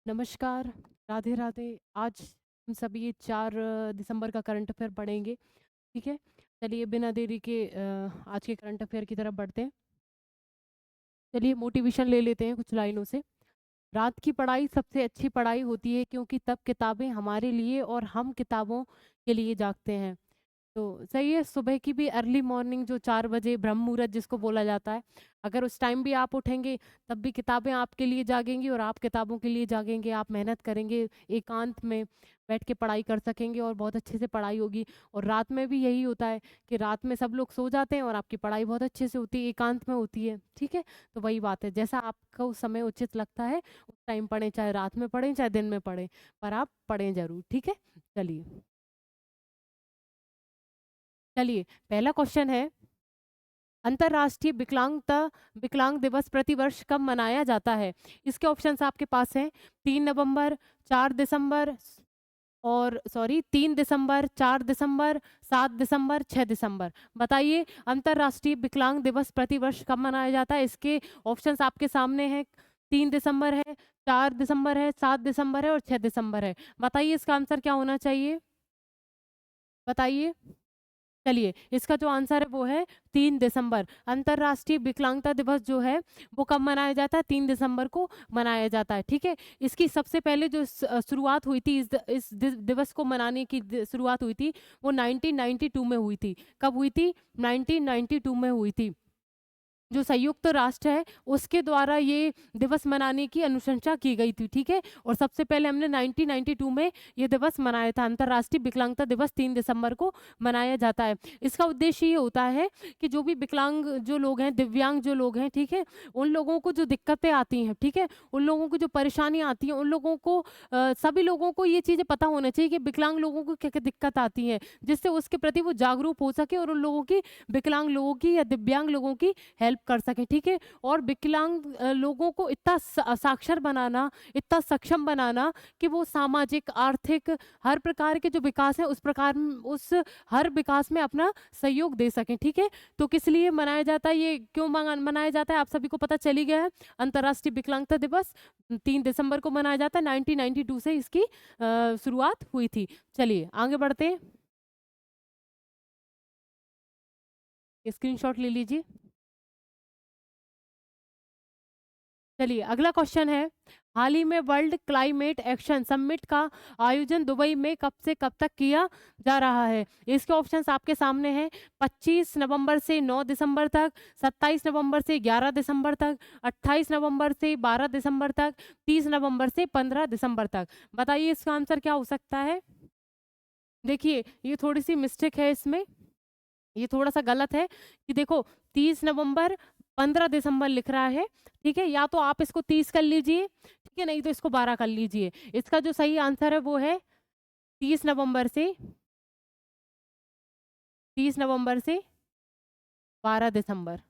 नमस्कार, राधे राधे। आज हम सभी 4 दिसंबर का करंट अफेयर पढ़ेंगे, ठीक है? चलिए बिना देरी के आज के करंट अफेयर की तरफ बढ़ते हैं। चलिए मोटिवेशन ले लेते हैं कुछ लाइनों से। रात की पढ़ाई सबसे अच्छी पढ़ाई होती है क्योंकि तब किताबें हमारे लिए और हम किताबों के लिए जागते हैं। तो सही है, सुबह की भी अर्ली मॉर्निंग जो 4 बजे ब्रह्म मुहूर्त जिसको बोला जाता है, अगर उस टाइम भी आप उठेंगे, तब भी किताबें आपके लिए जागेंगी और आप किताबों के लिए जागेंगे। आप मेहनत करेंगे, एकांत में बैठ के पढ़ाई कर सकेंगे और बहुत अच्छे से पढ़ाई होगी। और रात में भी यही होता है कि रात में सब लोग सो जाते हैं और आपकी पढ़ाई बहुत अच्छे से होती है, एकांत में होती है, ठीक है? तो वही बात है, जैसा आपको उस समय उचित लगता है, उस टाइम पढ़ें, चाहे रात में पढ़ें, चाहे दिन में पढ़ें, पर आप पढ़ें ज़रूर, ठीक है? चलिए। चलिए, पहला क्वेश्चन है, अंतर्राष्ट्रीय विकलांग दिवस प्रतिवर्ष कब मनाया जाता है? इसके ऑप्शंस आपके पास हैं। 3 नवंबर, 4 दिसंबर, और सॉरी 3 दिसंबर, 4 दिसंबर, 7 दिसंबर, 6 दिसंबर। बताइए, अंतर्राष्ट्रीय विकलांग दिवस प्रतिवर्ष कब मनाया जाता है? इसके ऑप्शंस आपके सामने हैं। 3 दिसंबर है, 4 दिसंबर है, 7 दिसंबर है और 6 दिसंबर है। बताइए इसका आंसर क्या होना चाहिए? बताइए। चलिए, इसका जो आंसर है वो है 3 दिसंबर। अंतर्राष्ट्रीय विकलांगता दिवस जो है वो कब मनाया जाता है? 3 दिसंबर को मनाया जाता है, ठीक है? इसकी सबसे पहले जो शुरुआत हुई थी, इस दिवस को मनाने की शुरुआत हुई थी, वो 1992 में हुई थी। कब हुई थी? 1992 में हुई थी। जो संयुक्त राष्ट्र है उसके द्वारा ये दिवस मनाने की अनुशंसा की गई थी, ठीक है? और सबसे पहले हमने 1992 में ये दिवस मनाया था। अंतर्राष्ट्रीय विकलांगता दिवस 3 दिसंबर को मनाया जाता है। इसका उद्देश्य ये होता है कि जो भी विकलांग जो लोग हैं, दिव्यांग जो लोग हैं, ठीक है? उन लोगों को जो दिक्कतें आती हैं, ठीक है? उन लोगों को जो परेशानियाँ आती हैं, उन लोगों को सभी लोगों को ये चीज़ें पता होना चाहिए कि विकलांग लोगों को क्या-क्या दिक्कत आती है, जिससे उसके प्रति वो जागरूक हो सके और उन लोगों की, विकलांग लोगों की या दिव्यांग लोगों की हेल्प कर सकें, ठीक है? और विकलांग लोगों को इतना साक्षर बनाना, इतना सक्षम बनाना कि वो सामाजिक, आर्थिक हर प्रकार के जो विकास है उस हर विकास में अपना सहयोग दे सकें, ठीक है? तो किस लिए मनाया जाता है, ये क्यों मनाया जाता है, आप सभी को पता चल ही गया है। अंतर्राष्ट्रीय विकलांगता दिवस 3 दिसंबर को मनाया जाता है। 1992 से इसकी शुरुआत हुई थी। चलिए आगे बढ़ते हैं। स्क्रीनशॉट ले लीजिए। चलिए अगला क्वेश्चन है, हाल ही में वर्ल्ड क्लाइमेट एक्शन समिट का आयोजन दुबई में कब से कब तक किया जा रहा है? इसके ऑप्शंस आपके सामने हैं। 25 नवंबर से 9 दिसंबर तक, 27 नवंबर से 11 दिसंबर तक, 28 नवंबर से 12 दिसंबर तक, 30 नवंबर से 15 दिसंबर तक। बताइए इसका आंसर क्या हो सकता है? देखिए, ये थोड़ी सी मिस्टेक है इसमें, ये थोड़ा-सा गलत है कि देखो, 30 नवंबर, 15 दिसंबर लिख रहा है, ठीक है? या तो आप इसको 30 कर लीजिए, ठीक है? नहीं तो इसको 12 कर लीजिए। इसका जो सही आंसर है वो है 30 नवंबर से 30 नवंबर से 12 दिसंबर।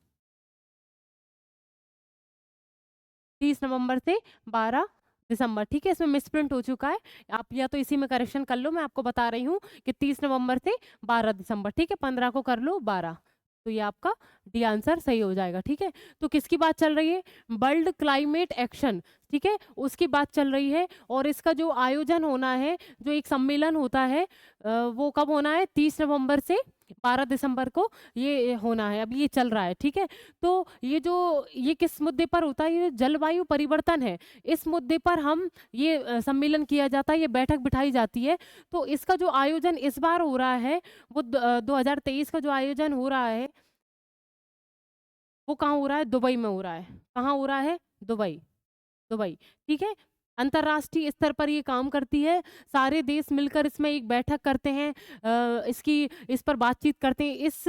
30 नवंबर से 12 दिसंबर, ठीक है? इसमें मिसप्रिंट हो चुका है। आप या तो इसी में करेक्शन कर लो, मैं आपको बता रही हूँ कि 30 नवंबर से 12 दिसंबर, ठीक है? 15 को कर लो 12, तो ये आपका डी आंसर सही हो जाएगा, ठीक है? तो किसकी बात चल रही है? वर्ल्ड क्लाइमेट एक्शन, ठीक है? उसकी बात चल रही है और इसका जो आयोजन होना है, जो एक सम्मेलन होता है, वो कब होना है? 30 नवंबर से 12 दिसंबर को ये होना है, अभी ये चल रहा है, ठीक है? तो ये किस मुद्दे पर होता है? ये जलवायु परिवर्तन है। इस मुद्दे पर हम ये सम्मेलन किया जाता है, ये बैठक बिठाई जाती है। तो इसका जो आयोजन इस बार हो रहा है, वो 2023 का जो आयोजन हो रहा है, वो कहाँ हो रहा है? दुबई में हो रहा है। कहाँ हो रहा है? दुबई। दुबई, ठीक है? अंतर्राष्ट्रीय स्तर पर ये काम करती है, सारे देश मिलकर इसमें एक बैठक करते हैं, इस पर बातचीत करते हैं, इस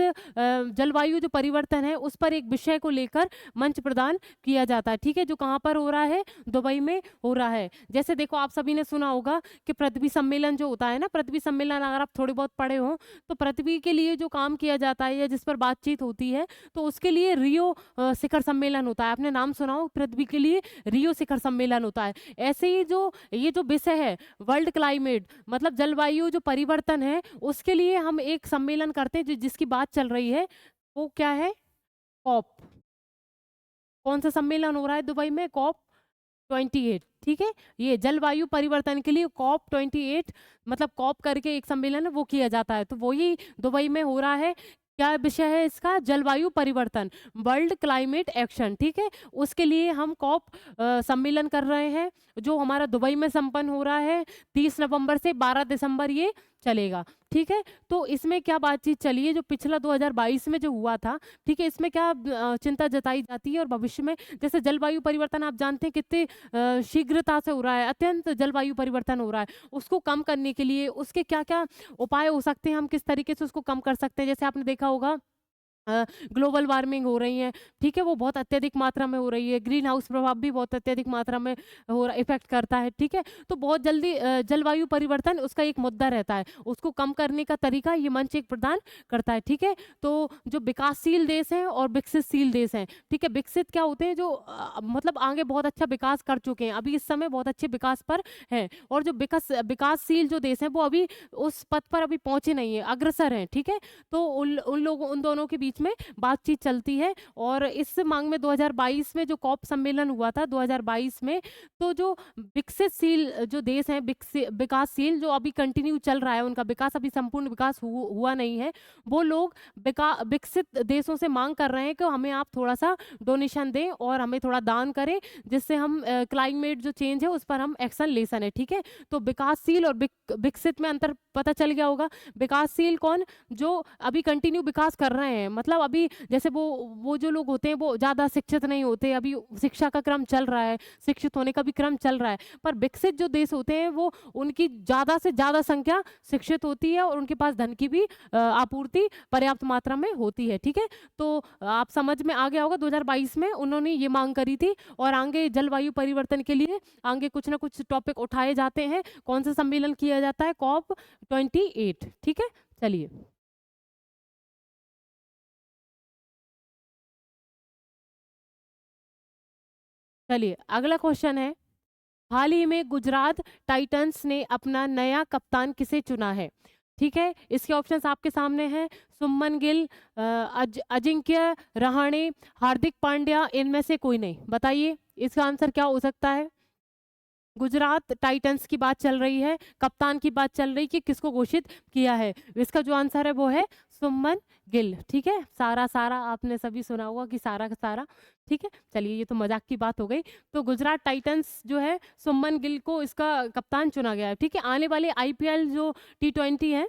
जलवायु जो परिवर्तन है उस पर एक विषय को लेकर मंच प्रदान किया जाता है, ठीक है? जो कहाँ पर हो रहा है? दुबई में हो रहा है। जैसे देखो, आप सभी ने सुना होगा कि पृथ्वी सम्मेलन जो होता है ना, पृथ्वी सम्मेलन अगर आप थोड़े बहुत पढ़े हों, तो पृथ्वी के लिए जो काम किया जाता है या जिस पर बातचीत होती है, तो उसके लिए रियो शिखर सम्मेलन होता है। आपने नाम सुना हो, पृथ्वी के लिए रियो शिखर सम्मेलन होता है। ऐसे ही जो ये जो विषय है, वर्ल्ड क्लाइमेट मतलब जलवायु जो परिवर्तन है, उसके लिए हम एक सम्मेलन करते हैं, जिसकी बात चल रही है, वो क्या है? कॉप। कौन सा सम्मेलन हो रहा है दुबई में? कॉप 28, ठीक है। ये जलवायु परिवर्तन के लिए COP 28, मतलब COP करके एक सम्मेलन है वो किया जाता है, तो वही दुबई में हो रहा है। क्या विषय है इसका? जलवायु परिवर्तन, वर्ल्ड क्लाइमेट एक्शन, ठीक है। उसके लिए हम COP सम्मेलन कर रहे हैं, जो हमारा दुबई में संपन्न हो रहा है 30 नवंबर से 12 दिसंबर ये चलेगा, ठीक है। तो इसमें क्या बातचीत चली है, जो पिछला 2022 में जो हुआ था, ठीक है, इसमें क्या चिंता जताई जाती है और भविष्य में, जैसे जलवायु परिवर्तन आप जानते हैं कितने शीघ्रता से हो रहा है, अत्यंत जलवायु परिवर्तन हो रहा है, उसको कम करने के लिए उसके क्या-क्या उपाय हो सकते हैं, हम किस तरीके से उसको कम कर सकते हैं। जैसे आपने देखा होगा ग्लोबल वार्मिंग हो रही है, ठीक है, वो बहुत अत्यधिक मात्रा में हो रही है, ग्रीन हाउस प्रभाव भी बहुत अत्यधिक मात्रा में हो रहा इफ़ेक्ट करता है, ठीक है। तो बहुत जल्दी जलवायु परिवर्तन उसका एक मुद्दा रहता है, उसको कम करने का तरीका ये मंच एक प्रदान करता है, ठीक है। तो जो विकासशील देश हैं और विकसितशील देश हैं, ठीक है, विकसित क्या होते हैं, जो मतलब आगे बहुत अच्छा विकास कर चुके हैं, अभी इस समय बहुत अच्छे विकास पर हैं, और जो विकासशील जो देश हैं वो अभी उस पथ पर अभी पहुँचे नहीं हैं, अग्रसर हैं, ठीक है। तो उन दोनों के बीच में बातचीत चलती है। और इस मांग में 2022 में जो कॉप सम्मेलन हुआ था 2022 में, तो जो विकसितशील जो देश हैं, विकासशील जो अभी कंटिन्यू चल रहा है, उनका विकास अभी संपूर्ण विकास हुआ नहीं है, वो लोग विकसित देशों से मांग कर रहे हैं कि हमें आप थोड़ा सा डोनेशन दें और हमें थोड़ा दान करें, जिससे हम क्लाइमेट जो चेंज है उस पर हम एक्शन ले सकें, ठीक है। तो विकासशील और विकसित में अंतर पता चल गया होगा। विकासशील कौन? जो अभी कंटिन्यू विकास कर रहे हैं, मतलब अभी जैसे वो जो लोग होते हैं वो ज़्यादा शिक्षित नहीं होते, अभी शिक्षा का क्रम चल रहा है, शिक्षित होने का भी क्रम चल रहा है। पर विकसित जो देश होते हैं वो उनकी ज़्यादा से ज़्यादा संख्या शिक्षित होती है और उनके पास धन की भी आपूर्ति पर्याप्त मात्रा में होती है, ठीक है। तो आप समझ में आ गया होगा 2022 में उन्होंने ये मांग करी थी, और आगे जलवायु परिवर्तन के लिए आगे कुछ ना कुछ टॉपिक उठाए जाते हैं। कौन सा सम्मेलन किया जाता है? COP 28, ठीक है। चलिए चलिए अगला क्वेश्चन है, हाल ही में गुजरात टाइटंस ने अपना नया कप्तान किसे चुना है? ठीक है, इसके ऑप्शंस आपके सामने हैं। सुमन गिल, अजिंक्य रहाणे, हार्दिक पांड्या, इनमें से कोई नहीं। बताइए इसका आंसर क्या हो सकता है? गुजरात टाइटंस की बात चल रही है, कप्तान की बात चल रही कि किसको घोषित किया है। इसका जो आंसर है वो है सुमन गिल, ठीक है। सारा सारा आपने सभी सुना होगा कि सारा का सारा, ठीक है। चलिए ये तो मजाक की बात हो गई। तो गुजरात टाइटंस जो है सुमन गिल को इसका कप्तान चुना गया है, ठीक है। आने वाले IPL जो T20 है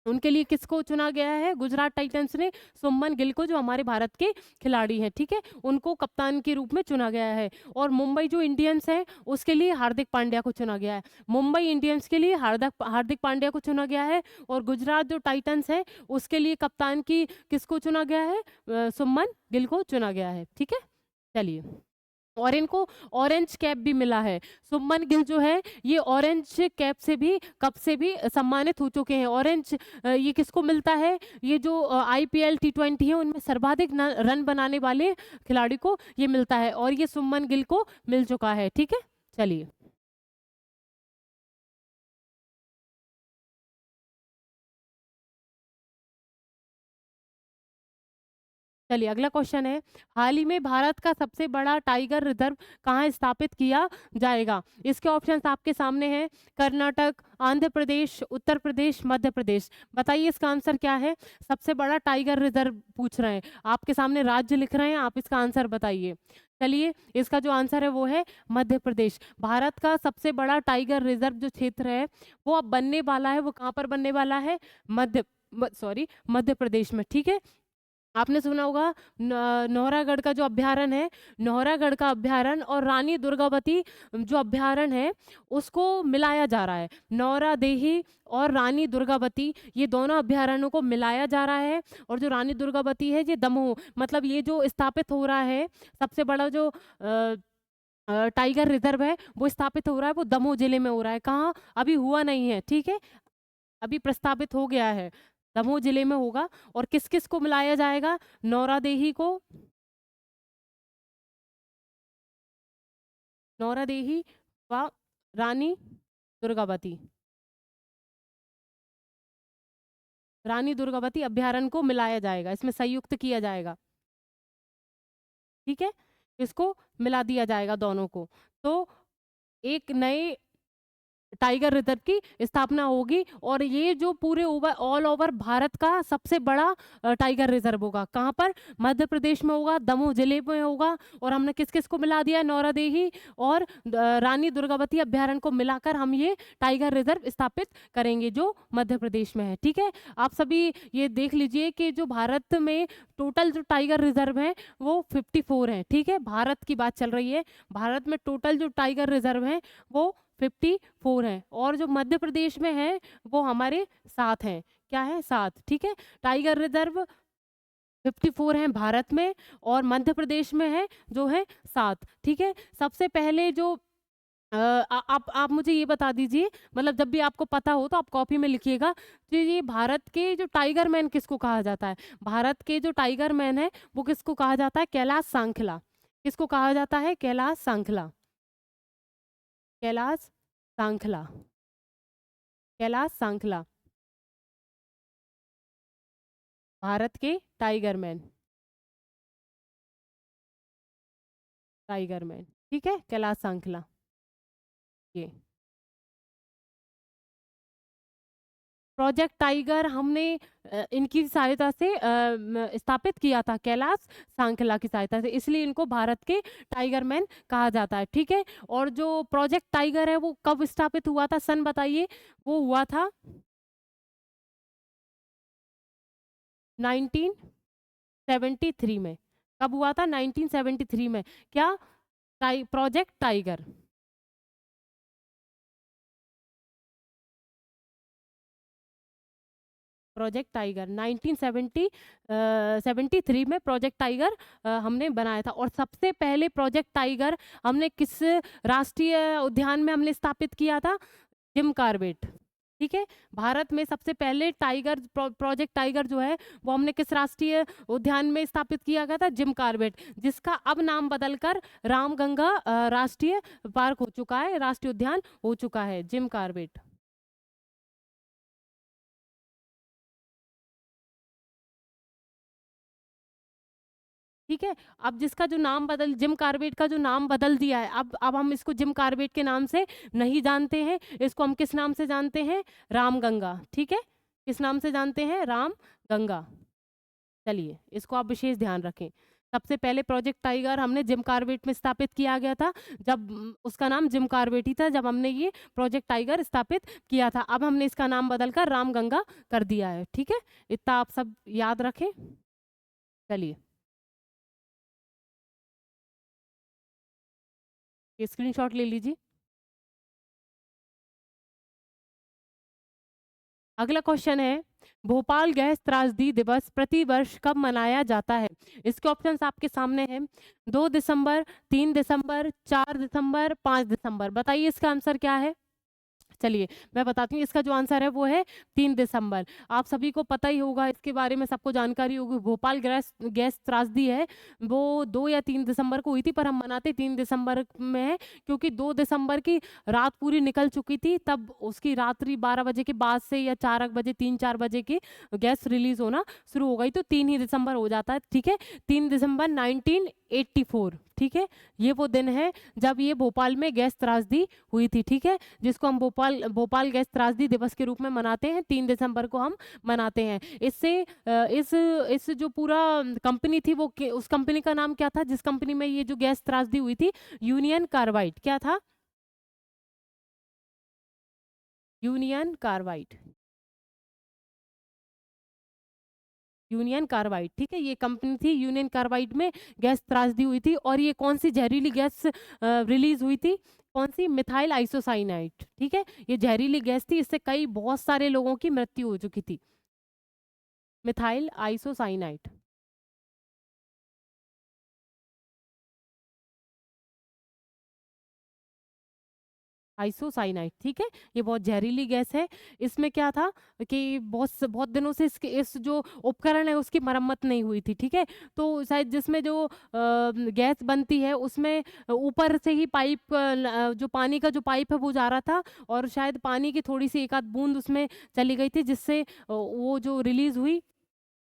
उनके लिए किसको चुना गया है? गुजरात टाइटंस ने सुमन गिल को, जो हमारे भारत के खिलाड़ी हैं, ठीक है, उनको कप्तान के रूप में चुना गया है। और मुंबई जो इंडियंस है उसके लिए हार्दिक पांड्या को चुना गया है। मुंबई इंडियंस के लिए हार्दिक हार्दिक पांड्या को चुना गया है, और गुजरात जो टाइटंस है उसके लिए कप्तान की किसको चुना गया है? सुमन गिल को चुना गया है, ठीक है। चलिए, और इनको ऑरेंज कैप भी मिला है। सुमन गिल जो है ये ऑरेंज कैप से भी, कप से भी सम्मानित हो चुके हैं। ऑरेंज ये किसको मिलता है? ये जो IPL T20 है उनमें सर्वाधिक रन बनाने वाले खिलाड़ी को ये मिलता है, और ये सुमन गिल को मिल चुका है, ठीक है। चलिए चलिए अगला क्वेश्चन है, हाल ही में भारत का सबसे बड़ा टाइगर रिजर्व कहाँ स्थापित किया जाएगा? इसके ऑप्शंस आपके सामने हैं। कर्नाटक, आंध्र प्रदेश, उत्तर प्रदेश, मध्य प्रदेश। बताइए इसका आंसर क्या है? सबसे बड़ा टाइगर रिजर्व पूछ रहे हैं, आपके सामने राज्य लिख रहे हैं, आप इसका आंसर बताइए। चलिए, इसका जो आंसर है वो है मध्य प्रदेश। भारत का सबसे बड़ा टाइगर रिजर्व जो क्षेत्र है वो अब बनने वाला है, वो कहाँ पर बनने वाला है? मध्य प्रदेश में, ठीक है। आपने सुना होगा नौरागढ़ का जो अभ्यारण्य है, नौरागढ़ का अभ्यारण्य और रानी दुर्गावती जो अभ्यारण्य है उसको मिलाया जा रहा है। नौरा देही और रानी दुर्गावती ये दोनों अभ्यारण्यों को मिलाया जा रहा है, और जो रानी दुर्गावती है ये दमोह, मतलब ये जो स्थापित हो रहा है सबसे बड़ा जो टाइगर रिजर्व है वो स्थापित हो रहा है, वो दमोह जिले में हो रहा है। कहाँ? अभी हुआ नहीं है, ठीक है, अभी प्रस्तावित हो गया है, दमोह जिले में होगा। और किस किस को मिलाया जाएगा? नौरादेही को, नौरादेही व रानी दुर्गावती, रानी दुर्गावती अभ्यारण्य को मिलाया जाएगा, इसमें संयुक्त किया जाएगा, ठीक है। इसको मिला दिया जाएगा दोनों को। तो एक नए टाइगर रिजर्व की स्थापना होगी और ये जो पूरे ऑल ओवर भारत का सबसे बड़ा टाइगर रिजर्व होगा। कहाँ पर? मध्य प्रदेश में होगा, दमोह जिले में होगा। और हमने किस किस को मिला दिया? नौरादेही और रानी दुर्गावती अभ्यारण्य को मिलाकर हम ये टाइगर रिजर्व स्थापित करेंगे जो मध्य प्रदेश में है। ठीक है, आप सभी ये देख लीजिए कि जो भारत में टोटल जो टाइगर रिजर्व है वो 54 है। ठीक है, भारत की बात चल रही है। भारत में टोटल जो टाइगर रिजर्व है वो 54 है और जो मध्य प्रदेश में है वो हमारे 7 हैं। क्या है? 7। ठीक है, टाइगर रिजर्व 54 हैं भारत में और मध्य प्रदेश में है जो है 7। ठीक है, सबसे पहले जो आप मुझे ये बता दीजिए, मतलब जब भी आपको पता हो तो आप कॉपी में लिखिएगा कि ये भारत के जो टाइगर मैन किसको कहा जाता है? भारत के जो टाइगर मैन है वो किसको कहा जाता है? कैलाश सांखला। किसको कहा जाता है? कैलाश सांखला। कैलाश सांखला। कैलाश सांखला भारत के टाइगर मैन। टाइगर मैन, ठीक है, कैलाश सांखला ये। प्रोजेक्ट टाइगर हमने इनकी सहायता से स्थापित किया था, कैलाश सांखला की सहायता से, इसलिए इनको भारत के टाइगर मैन कहा जाता है। ठीक है, और जो प्रोजेक्ट टाइगर है वो कब स्थापित हुआ था? सन बताइए। वो हुआ था 1973 में। कब हुआ था? 1973 में। क्या? Project tiger. प्रोजेक्ट टाइगर 1973 में प्रोजेक्ट टाइगर हमने बनाया था। और सबसे पहले प्रोजेक्ट टाइगर हमने किस राष्ट्रीय उद्यान में हमने स्थापित किया था? Jim Corbett. ठीक है, भारत में सबसे पहले टाइगर प्रोजेक्ट टाइगर जो है वो हमने किस राष्ट्रीय उद्यान में स्थापित किया गया था? जिम कॉर्बेट, जिसका अब नाम बदलकर रामगंगा राष्ट्रीय पार्क हो चुका है, राष्ट्रीय उद्यान हो चुका है जिम कॉर्बेट। ठीक है, अब जिसका जो नाम बदल जिम कार्बेट का जो नाम बदल दिया है, अब हम इसको जिम कार्बेट के नाम से नहीं जानते हैं, इसको हम किस नाम से जानते हैं? रामगंगा। ठीक है, किस नाम से जानते हैं? रामगंगा। चलिए, इसको आप विशेष ध्यान रखें। सबसे पहले प्रोजेक्ट टाइगर हमने जिम कार्बेट में स्थापित किया गया था, जब उसका नाम जिम कार्बेट ही था जब हमने ये प्रोजेक्ट टाइगर स्थापित किया था। अब हमने इसका नाम बदलकर रामगंगा कर दिया है। ठीक है, इतना आप सब याद रखें। चलिए, ये स्क्रीनशॉट ले लीजिए। अगला क्वेश्चन है, भोपाल गैस त्रासदी दिवस प्रति वर्ष कब मनाया जाता है? इसके ऑप्शंस आपके सामने हैं। 2 दिसंबर, 3 दिसंबर, 4 दिसंबर, 5 दिसंबर। बताइए इसका आंसर क्या है? चलिए, मैं बताती हूँ, इसका जो आंसर है वो है 3 दिसंबर। आप सभी को पता ही होगा, इसके बारे में सबको जानकारी होगी। भोपाल गैस गैस त्रासदी है वो 2 या 3 दिसंबर को हुई थी, पर हम मनाते 3 दिसंबर में है, क्योंकि 2 दिसंबर की रात पूरी निकल चुकी थी, तब उसकी रात्रि 12 बजे के बाद से या 4 बजे, 3-4 बजे की गैस रिलीज होना शुरू हो गई, तो 3 ही दिसंबर हो जाता है। ठीक है, 3 दिसंबर 1984। ठीक है, ये वो दिन है जब ये भोपाल में गैस त्रासदी हुई थी। ठीक है, जिसको हम भोपाल भोपाल गैस त्रासदी दिवस के रूप में मनाते हैं, 3 दिसंबर को हम मनाते हैं। इससे इस जो पूरा कंपनी थी वो उस कंपनी का नाम क्या था जिस कंपनी में ये जो गैस त्रासदी हुई थी? Union carbide. क्या था? Union carbide. Union carbide. ठीक है, ये कंपनी थी, यूनियन कार्बाइड में गैस त्रासदी हुई थी। और ये कौन सी जहरीली गैस रिलीज हुई थी? कौन सी? Methyl isocyanide. ठीक है, ये जहरीली गैस थी, इससे कई बहुत सारे लोगों की मृत्यु हो चुकी थी। Methyl isocyanide. आइसोसाइनाइड। ठीक है, ये बहुत जहरीली गैस है। इसमें क्या था कि बहुत दिनों से इस जो उपकरण है उसकी मरम्मत नहीं हुई थी। ठीक है, तो शायद जिसमें जो गैस बनती है उसमें ऊपर से ही पाइप जो पानी का जो पाइप है वो जा रहा था, और शायद पानी की थोड़ी सी एक आध बूंद उसमें चली गई थी, जिससे वो जो रिलीज हुई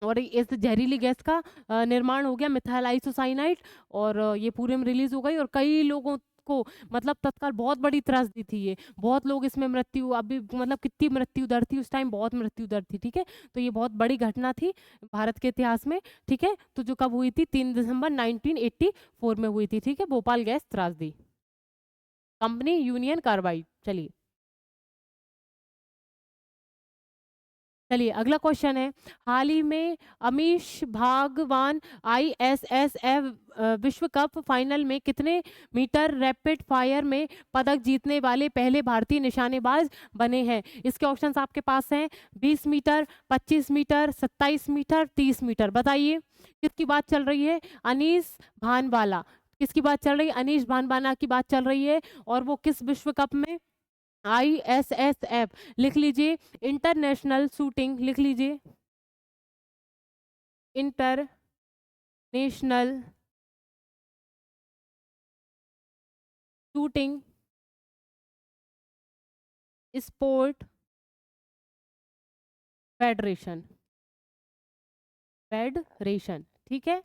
और इस जहरीली गैस का निर्माण हो गया, मिथाइल आइसोसाइनाइड। और ये पूरे में रिलीज हो गई और कई लोगों को मतलब तत्काल बहुत बड़ी त्रासदी थी ये, बहुत लोग इसमें मृत्यु अभी मतलब कितनी मृत्यु दर थी उस टाइम, बहुत मृत्यु दर थी, ठीक है। तो ये बहुत बड़ी घटना थी भारत के इतिहास में, ठीक है। तो जो कब हुई थी, 3 दिसंबर 1984 में हुई थी, ठीक है, भोपाल गैस त्रासदी, कंपनी यूनियन कार्बाइड। चलिए चलिए अगला क्वेश्चन है, हाल ही में अमीश भागवान आईएसएसएफ विश्व कप फाइनल में कितने मीटर रैपिड फायर में पदक जीतने वाले पहले भारतीय निशानेबाज बने हैं? इसके ऑप्शंस आपके पास हैं, 20 मीटर, 25 मीटर, 27 मीटर, 30 मीटर। बताइए किसकी बात चल रही है? अनीस भानवाला। किसकी बात चल रही है? अनीश भानवाला की बात चल रही है। और वो किस विश्व कप में? आईएसएसएफ लिख लीजिए, इंटरनेशनल शूटिंग लिख लीजिए, international shooting sport federation, federation, ठीक है।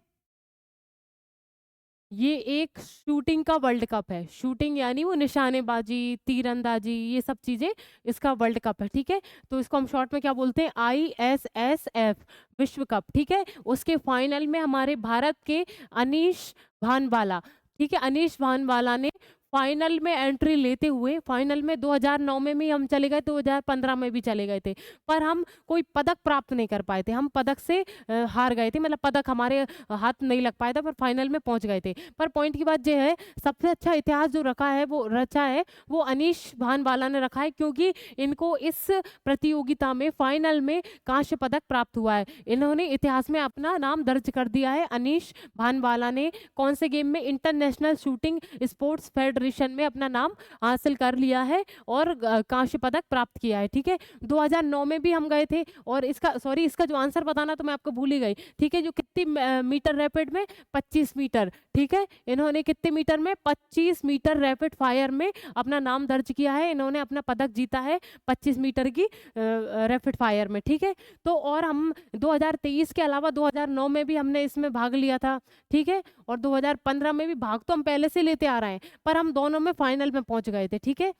ये एक शूटिंग का वर्ल्ड कप है, शूटिंग यानी वो निशानेबाजी, तीरंदाजी, ये सब चीजें इसका वर्ल्ड कप है, ठीक है। तो इसको हम शॉर्ट में क्या बोलते हैं? आईएसएसएफ विश्व कप, ठीक है। उसके फाइनल में हमारे भारत के अनीश भानवाला, ठीक है, अनीश भानवाला ने फाइनल में एंट्री लेते हुए, फाइनल में 2009 में भी हम चले गए, 2015 में भी चले गए थे, पर हम कोई पदक प्राप्त नहीं कर पाए थे, हम पदक से हार गए थे, मतलब पदक हमारे हाथ नहीं लग पाया था, पर फाइनल में पहुंच गए थे। पर पॉइंट की बात यह है, सबसे अच्छा इतिहास जो रखा है वो रचा है वो अनीश भानवाला ने रखा है, क्योंकि इनको इस प्रतियोगिता में फाइनल में कांस्य पदक प्राप्त हुआ है। इन्होंने इतिहास में अपना नाम दर्ज कर दिया है। अनीश भानवाला ने कौन से गेम में? इंटरनेशनल शूटिंग स्पोर्ट्स फेडरेशन में अपना नाम हासिल कर लिया है और कांस्य पदक प्राप्त किया है, ठीक है। 2009 में भी हम गए थे, और इसका सॉरी इसका जो आंसर बताना तो मैं आपको भूल ही गई, ठीक है। जो कितनी मीटर रैपिड में? 25 मीटर, ठीक है। इन्होंने कितने मीटर में? 25 मीटर रैपिड फायर में अपना नाम दर्ज किया है, इन्होंने अपना पदक जीता है 25 मीटर की रैपिड फायर में, ठीक है। तो और हम 2023 के अलावा 2009 में भी हमने इसमें भाग लिया था, ठीक है। और 2015 में भी भाग तो हम पहले से लेते आ रहे हैं, पर हम दोनों में फाइनल में पहुंच गए थे, ठीक है,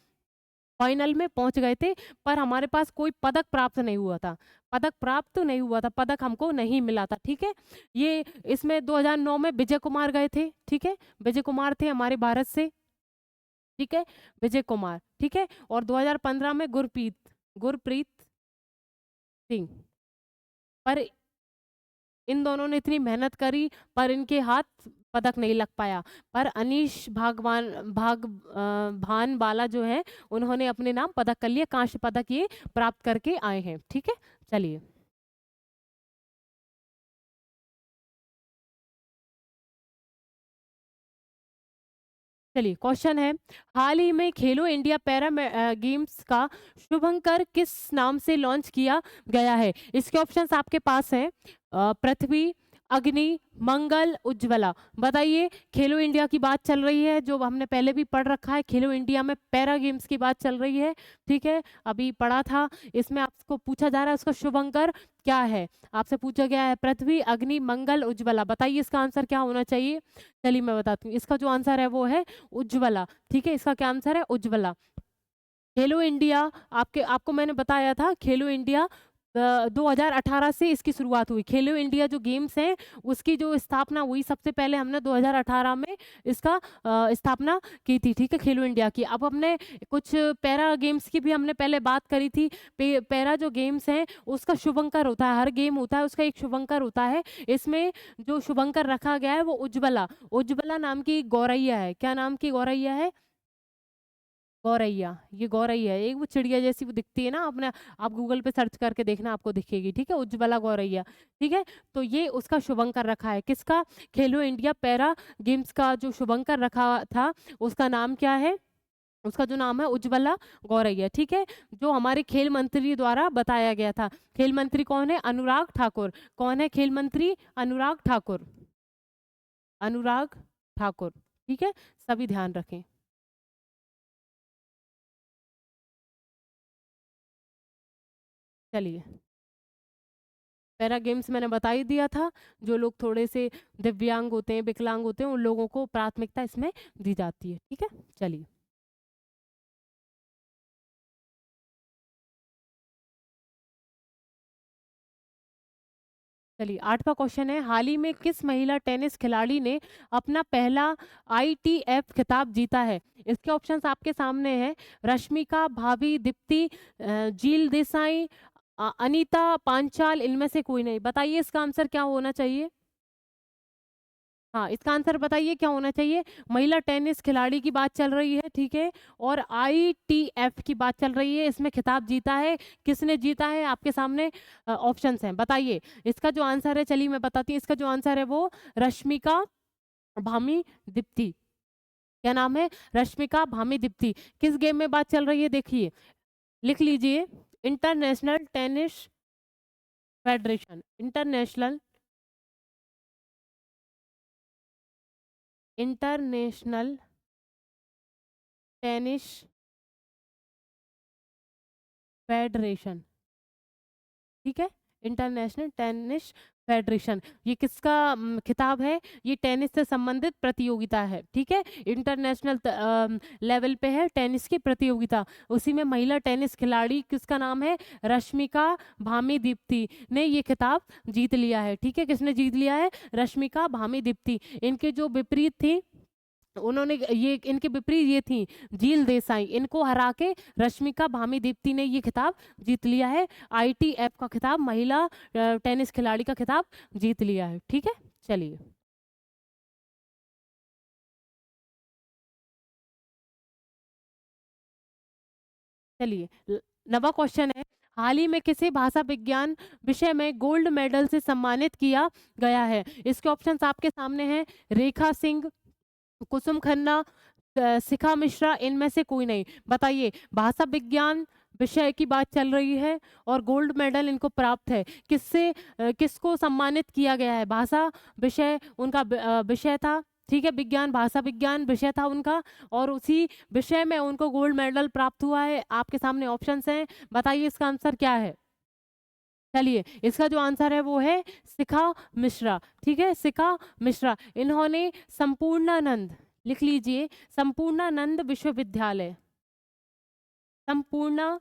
फाइनल में पहुंच गए थे, पर हमारे पास कोई पदक प्राप्त नहीं हुआ था, पदक प्राप्त नहीं हुआ था, पदक हमको नहीं मिला था, ठीक है। ये इसमें 2009 में विजय कुमार गए थे, ठीक है, विजय कुमार थे हमारे भारत से, ठीक है, विजय कुमार, ठीक है। और 2015 में गुरप्रीत गुरप्रीत सिंह। पर इन दोनों ने इतनी मेहनत करी, पर इनके हाथ पदक नहीं लग पाया। पर अनीश भानवाला जो है, उन्होंने अपने नाम पदक कर लिया, कांस्य पदक ये प्राप्त करके आए हैं, ठीक है। चलिए चलिए क्वेश्चन है, हाल ही में खेलो इंडिया पैरा गेम्स का शुभंकर किस नाम से लॉन्च किया गया है? इसके ऑप्शंस आपके पास हैं, पृथ्वी, अग्नि, मंगल, उज्ज्वला। बताइए, खेलो इंडिया की बात चल रही है, जो हमने पहले भी पढ़ रखा है, खेलो इंडिया में पैरा गेम्स की बात चल रही है, ठीक है, अभी पढ़ा था। इसमें आपको पूछा जा रहा है उसका शुभंकर क्या है, आपसे पूछा गया है पृथ्वी, अग्नि, मंगल, उज्ज्वला। बताइए इसका आंसर क्या होना चाहिए? चलिए मैं बताती हूँ, इसका जो आंसर है वो है उज्ज्वला, ठीक है, इसका क्या आंसर है? उज्ज्वला। खेलो इंडिया, आपको मैंने बताया था, खेलो इंडिया 2018 से इसकी शुरुआत हुई। खेलो इंडिया जो गेम्स हैं उसकी जो स्थापना हुई, सबसे पहले हमने 2018 में इसका स्थापना की थी, ठीक है, खेलो इंडिया की। अब हमने कुछ पैरा गेम्स की भी हमने पहले बात करी थी। पैरा जो गेम्स हैं उसका शुभंकर होता है, हर गेम होता है उसका एक शुभंकर होता है। इसमें जो शुभंकर रखा गया है वो उज्ज्वला, उज्ज्वला नाम की गौरैया है। क्या नाम की गौरैया है? गौरैया, ये गौरैया है, एक वो चिड़िया जैसी वो दिखती है ना, अपने आप गूगल पे सर्च करके देखना आपको दिखेगी, ठीक है, उज्ज्वला गौरैया, ठीक है। तो ये उसका शुभंकर रखा है, किसका? खेलो इंडिया पैरा गेम्स का जो शुभंकर रखा था उसका नाम क्या है? उसका जो नाम है उज्ज्वला गौरैया, ठीक है। जो हमारे खेल मंत्री द्वारा बताया गया था। खेल मंत्री कौन है? अनुराग ठाकुर। कौन है खेल मंत्री? अनुराग ठाकुर, अनुराग ठाकुर, ठीक है, सभी ध्यान रखें। चलिए पैरा गेम्स मैंने बता ही दिया था, जो लोग थोड़े से दिव्यांग होते हैं, विकलांग होते हैं, उन लोगों को प्राथमिकता इसमें दी जाती है। ठीक है, चलिए। चलिए, 8वां क्वेश्चन है, हाल ही में किस महिला टेनिस खिलाड़ी ने अपना पहला ITF खिताब जीता है? इसके ऑप्शंस आपके सामने हैं। रश्मिका, भाभी, दीप्ति, जील देसाई, अनीता पांचाल, इनमें से कोई नहीं। बताइए इसका आंसर क्या होना चाहिए? हाँ, इसका आंसर बताइए क्या होना चाहिए? महिला टेनिस खिलाड़ी की बात चल रही है, ठीक है, और ITF की बात चल रही है, इसमें खिताब जीता है। किसने जीता है? आपके सामने ऑप्शंस हैं, बताइए इसका जो आंसर है। चलिए मैं बताती हूँ, इसका जो आंसर है वो रश्मिका भामी दीप्ति। क्या नाम है? रश्मिका भामी दीप्ति। किस गेम में बात चल रही है? देखिए, लिख लीजिए, international tennis federation, international international tennis federation, ठीक है, इंटरनेशनल टेनिस फेडरेशन। ये किसका खिताब है? ये टेनिस से संबंधित प्रतियोगिता है, ठीक है, इंटरनेशनल लेवल पे है टेनिस की प्रतियोगिता। उसी में महिला टेनिस खिलाड़ी किसका नाम है? रश्मिका भामी दीप्ति ने ये खिताब जीत लिया है, ठीक है। किसने जीत लिया है? रश्मिका भामी दीप्ति। इनके जो विपरीत थी, उन्होंने ये, इनके विपरीत ये थी जील देसाई, इनको हरा के रश्मिका भामी दीप्ति ने ये खिताब जीत लिया है। ITF का खिताब, महिला टेनिस खिलाड़ी का खिताब जीत लिया है, ठीक है। चलिए, चलिए, नवा क्वेश्चन है, हाल ही में किसी भाषा विज्ञान विषय में गोल्ड मेडल से सम्मानित किया गया है? इसके ऑप्शंस आपके सामने हैं। रेखा सिंह, कुसुम खन्ना, शिखा मिश्रा, इनमें से कोई नहीं। बताइए, भाषा विज्ञान विषय की बात चल रही है और गोल्ड मेडल इनको प्राप्त है। किससे किसको सम्मानित किया गया है? भाषा विषय उनका विषय था, ठीक है, विज्ञान, भाषा विज्ञान विषय था उनका, और उसी विषय में उनको गोल्ड मेडल प्राप्त हुआ है। आपके सामने ऑप्शंस हैं, बताइए इसका आंसर क्या है? चलिए, इसका जो आंसर है वो है शिखा मिश्रा, ठीक है, शिखा मिश्रा। इन्होंने संपूर्णानंद, लिख लीजिए, संपूर्णानंद विश्वविद्यालय, संपूर्णानंद